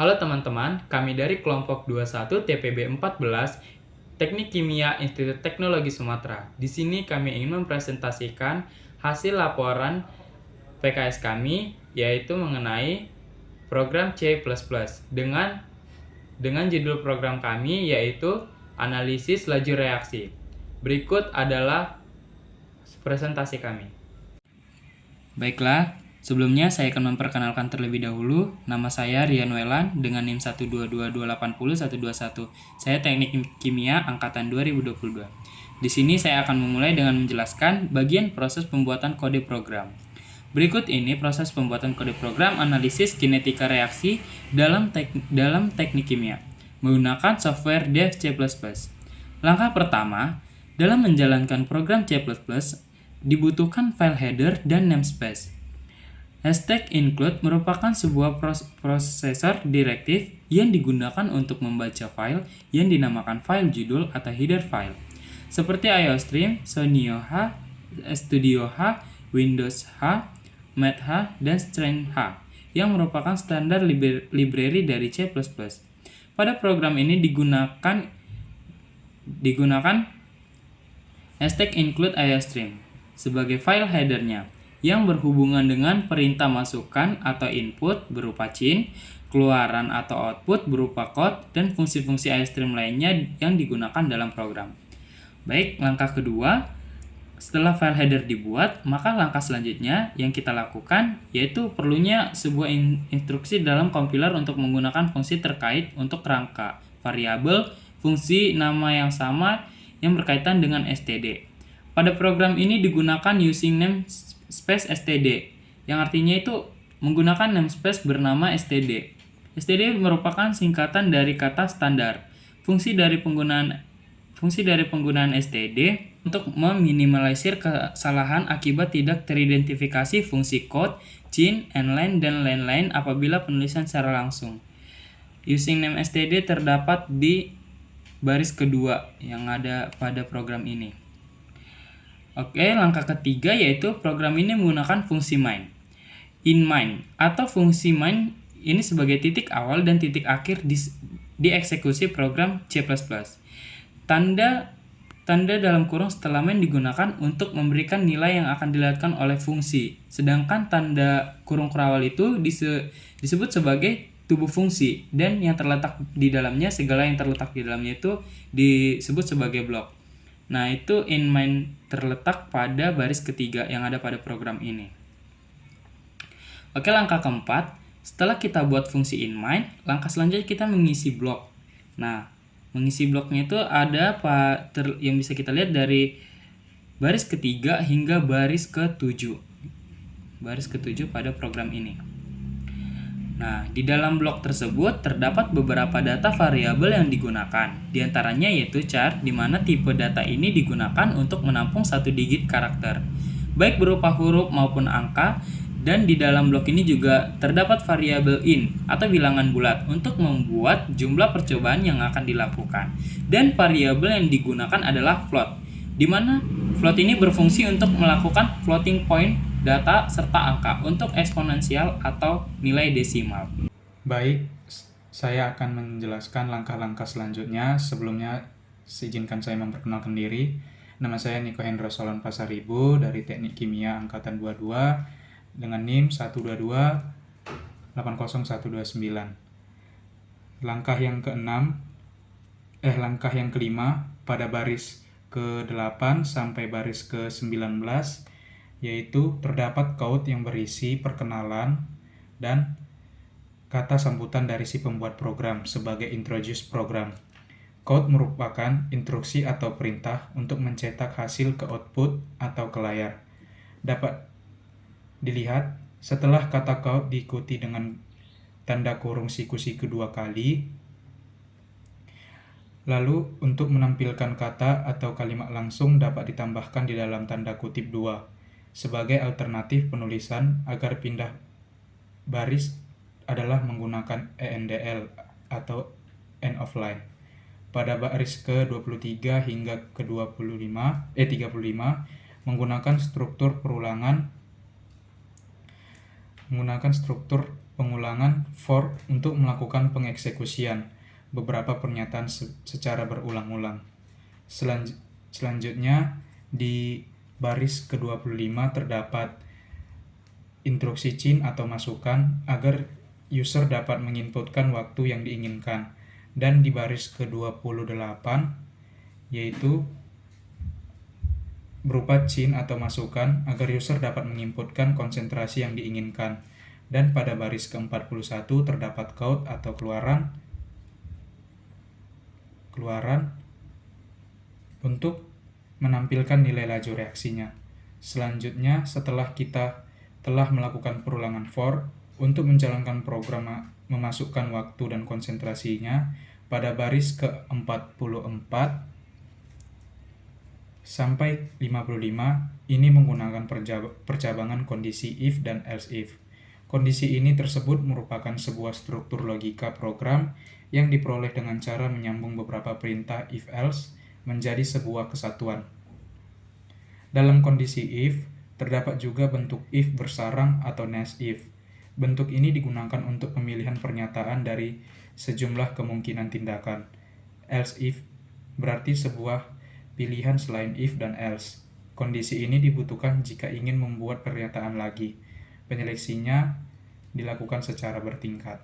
Halo teman-teman, kami dari kelompok 21 TPB 14 Teknik Kimia Institut Teknologi Sumatera. Di sini kami ingin mempresentasikan hasil laporan PKS kami, yaitu mengenai program C++ dengan judul program kami yaitu Analisis Laju Reaksi. Berikut adalah presentasi kami. Baiklah, sebelumnya saya akan memperkenalkan terlebih dahulu. Nama saya Rian Welan dengan NIM 122280121. Saya Teknik Kimia angkatan 2022. Di sini saya akan memulai dengan menjelaskan bagian proses pembuatan kode program. Berikut ini proses pembuatan kode program analisis kinetika reaksi dalam teknik kimia menggunakan software Dev C++. Langkah pertama, dalam menjalankan program C++, dibutuhkan file header dan namespace. Hashtag include merupakan sebuah prosesor direktif yang digunakan untuk membaca file yang dinamakan file judul atau header file, seperti IOStream, SonioH, StudioH, Windows H, MathH, dan StrandH, yang merupakan standar library dari C++. Pada program ini digunakan hashtag include IOStream sebagai file headernya, yang berhubungan dengan perintah masukan atau input berupa cin, keluaran atau output berupa code, dan fungsi-fungsi IOStream lainnya yang digunakan dalam program. Baik, langkah kedua, setelah file header dibuat, maka langkah selanjutnya yang kita lakukan yaitu perlunya sebuah instruksi dalam compiler untuk menggunakan fungsi terkait untuk rangka, variabel, fungsi, nama yang sama yang berkaitan dengan std. Pada program ini digunakan using namespace std, yang artinya itu menggunakan namespace bernama std. Std merupakan singkatan dari kata standar. Fungsi dari penggunaan std untuk meminimalisir kesalahan akibat tidak teridentifikasi fungsi code, cin, endline, dan lain-lain apabila penulisan secara langsung. Using name std terdapat di baris kedua yang ada pada program ini. Oke, langkah ketiga yaitu program ini menggunakan fungsi main. In main atau fungsi main ini sebagai titik awal dan titik akhir di eksekusi program C++. Tanda dalam kurung setelah main digunakan untuk memberikan nilai yang akan dilihatkan oleh fungsi. Sedangkan tanda kurung kurawal itu disebut sebagai tubuh fungsi, dan yang terletak di dalamnya, segala yang terletak di dalamnya itu disebut sebagai blok. Nah, itu in main terletak pada baris ketiga yang ada pada program ini. Oke, langkah keempat, setelah kita buat fungsi in main, langkah selanjutnya kita mengisi blok. Nah, mengisi bloknya itu ada yang bisa kita lihat dari baris ketiga hingga baris ke-7. Baris ke-7 pada program ini. Nah, di dalam blok tersebut terdapat beberapa data variabel yang digunakan. Di antaranya yaitu char, di mana tipe data ini digunakan untuk menampung satu digit karakter, baik berupa huruf maupun angka. Dan di dalam blok ini juga terdapat variabel in atau bilangan bulat untuk membuat jumlah percobaan yang akan dilakukan. Dan variabel yang digunakan adalah float, di mana float ini berfungsi untuk melakukan floating point data serta angka untuk eksponensial atau nilai desimal. Baik, saya akan menjelaskan langkah-langkah selanjutnya. Sebelumnya, izinkan saya memperkenalkan diri. Nama saya Niko Hendro Solon Pasaribu dari Teknik Kimia Angkatan 22 dengan NIM 122-80129. Langkah yang kelima pada baris ke-8 sampai baris ke-19 yaitu terdapat code yang berisi perkenalan dan kata sambutan dari si pembuat program sebagai introduce program. Code merupakan instruksi atau perintah untuk mencetak hasil ke output atau ke layar. Dapat dilihat setelah kata code diikuti dengan tanda kurung siku-siku 2 kali. Lalu untuk menampilkan kata atau kalimat langsung dapat ditambahkan di dalam tanda kutip 2. Sebagai alternatif penulisan agar pindah baris adalah menggunakan ENDL atau end of line. Pada baris ke-23 hingga ke-35 menggunakan struktur pengulangan for untuk melakukan pengeksekusian beberapa pernyataan secara berulang-ulang. Selanjutnya, di baris ke-25 terdapat instruksi CHIN atau masukan agar user dapat menginputkan waktu yang diinginkan. Dan di baris ke-28 yaitu berupa CHIN atau masukan agar user dapat menginputkan konsentrasi yang diinginkan. Dan pada baris ke-41 terdapat code atau keluaran untuk menampilkan nilai laju reaksinya. Selanjutnya, setelah kita telah melakukan perulangan for untuk menjalankan program memasukkan waktu dan konsentrasinya, pada baris ke-44 sampai 55 ini menggunakan percabangan kondisi if dan else if. Kondisi ini tersebut merupakan sebuah struktur logika program yang diperoleh dengan cara menyambung beberapa perintah if-else menjadi sebuah kesatuan. Dalam kondisi if, terdapat juga bentuk if bersarang atau nest if. Bentuk ini digunakan untuk pemilihan pernyataan dari sejumlah kemungkinan tindakan. Else if berarti sebuah pilihan selain if dan else. Kondisi ini dibutuhkan jika ingin membuat pernyataan lagi. Penyeleksinya dilakukan secara bertingkat.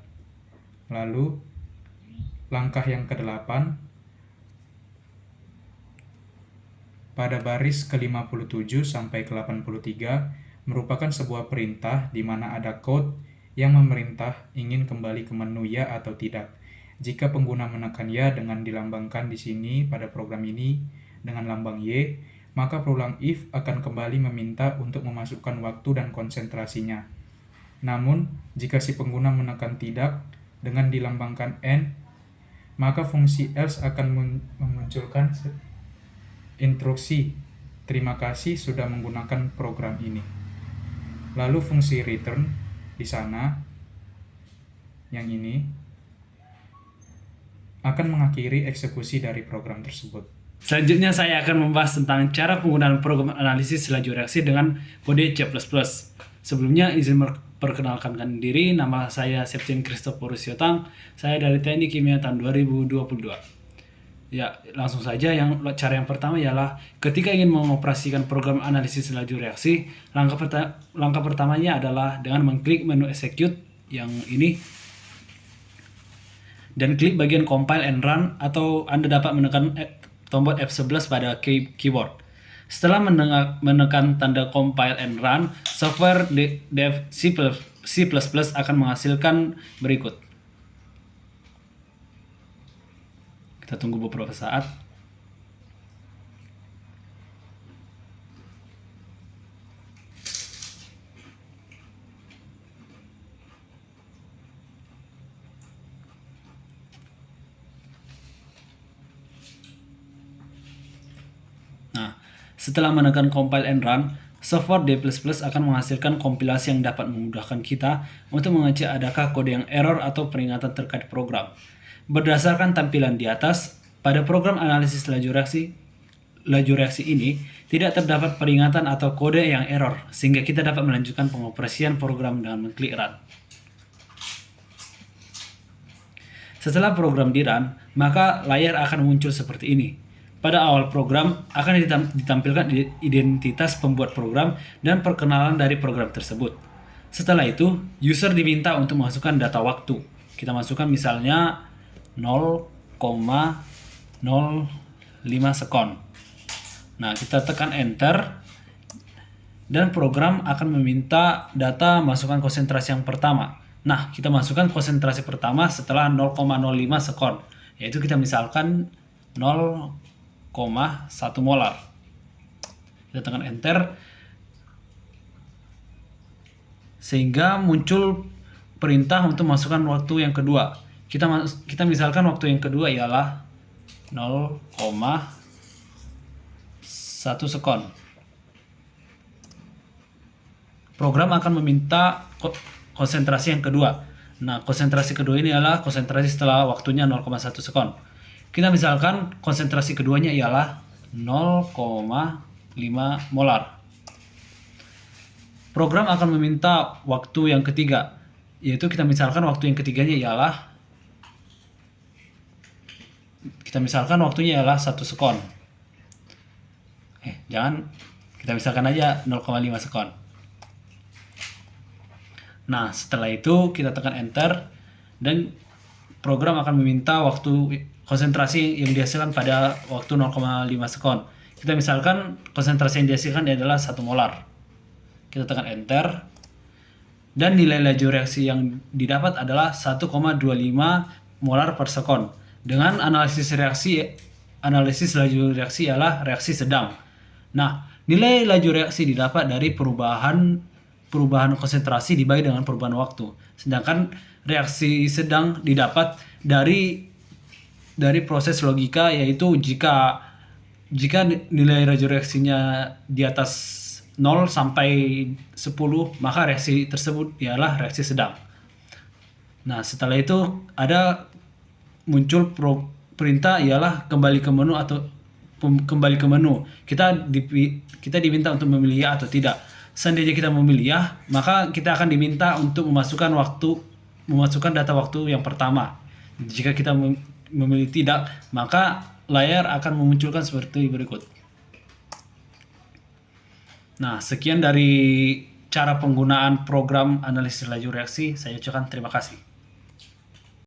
Lalu, langkah yang ke-8, pada baris ke-57 sampai ke-83 merupakan sebuah perintah di mana ada code yang memerintah ingin kembali ke menu ya atau tidak. Jika pengguna menekan ya dengan dilambangkan di sini pada program ini dengan lambang Y, maka perulang if akan kembali meminta untuk memasukkan waktu dan konsentrasinya. Namun, jika si pengguna menekan tidak dengan dilambangkan N, maka fungsi else akan memunculkan instruksi terima kasih sudah menggunakan program ini. Lalu fungsi return di sana, yang ini, akan mengakhiri eksekusi dari program tersebut. Selanjutnya saya akan membahas tentang cara penggunaan program analisis laju reaksi dengan kode C++. Sebelumnya izin perkenalkan diri, nama saya Septian Christophorus Yotang, saya dari Teknik Kimia tahun 2022. Ya, langsung saja cara yang pertama ialah ketika ingin mengoperasikan program analisis laju reaksi, langkah pertamanya adalah dengan mengklik menu execute yang ini dan klik bagian compile and run, atau Anda dapat menekan tombol F11 pada keyboard. Setelah menekan tanda compile and run, software dev C++ akan menghasilkan berikut. Kita tunggu beberapa saat. Nah, setelah menekan compile and run, software D++ akan menghasilkan kompilasi yang dapat memudahkan kita untuk mengecek adakah kode yang error atau peringatan terkait program. Berdasarkan tampilan di atas, pada program analisis laju reaksi ini tidak terdapat peringatan atau kode yang error, sehingga kita dapat melanjutkan pengoperasian program dengan mengklik run. Setelah program di run, maka layar akan muncul seperti ini. Pada awal program akan ditampilkan identitas pembuat program dan perkenalan dari program tersebut. Setelah itu, user diminta untuk memasukkan data waktu. Kita masukkan misalnya 0,05 sekon. Nah, kita tekan enter dan program akan meminta data masukkan konsentrasi yang pertama. Nah, kita masukkan konsentrasi pertama setelah 0,05 sekon, yaitu kita misalkan 0,1 molar. Kita tekan enter sehingga muncul perintah untuk masukkan waktu yang kedua. Kita misalkan waktu yang kedua ialah 0,1 sekon. Program akan meminta konsentrasi yang kedua. Nah, konsentrasi kedua ini adalah konsentrasi setelah waktunya 0,1 sekon. Kita misalkan konsentrasi keduanya ialah 0,5 molar. Program akan meminta waktu yang ketiga. yaitu kita misalkan waktu yang ketiganya ialah waktunya ialah 1 sekon. Kita misalkan aja 0,5 sekon. Nah, setelah itu kita tekan enter dan program akan meminta waktu konsentrasi yang dihasilkan pada waktu 0,5 sekon. Kita misalkan konsentrasi yang dihasilkan adalah 1 molar. Kita tekan enter dan nilai laju reaksi yang didapat adalah 1,25 molar per sekon. Dengan analisis laju reaksi ialah reaksi sedang. Nah, nilai laju reaksi didapat dari perubahan konsentrasi dibagi dengan perubahan waktu. Sedangkan reaksi sedang didapat dari proses logika, yaitu jika nilai laju reaksinya di atas 0 sampai 10, maka reaksi tersebut ialah reaksi sedang. Nah, setelah itu muncul perintah ialah kembali ke menu atau kembali ke menu. Kita diminta untuk memilih ya atau tidak. Seandainya kita memilih ya, maka kita akan diminta untuk memasukkan data waktu yang pertama. Jika kita memilih tidak, maka layar akan memunculkan seperti berikut. Nah, sekian dari cara penggunaan program analisis laju reaksi. Saya ucapkan terima kasih.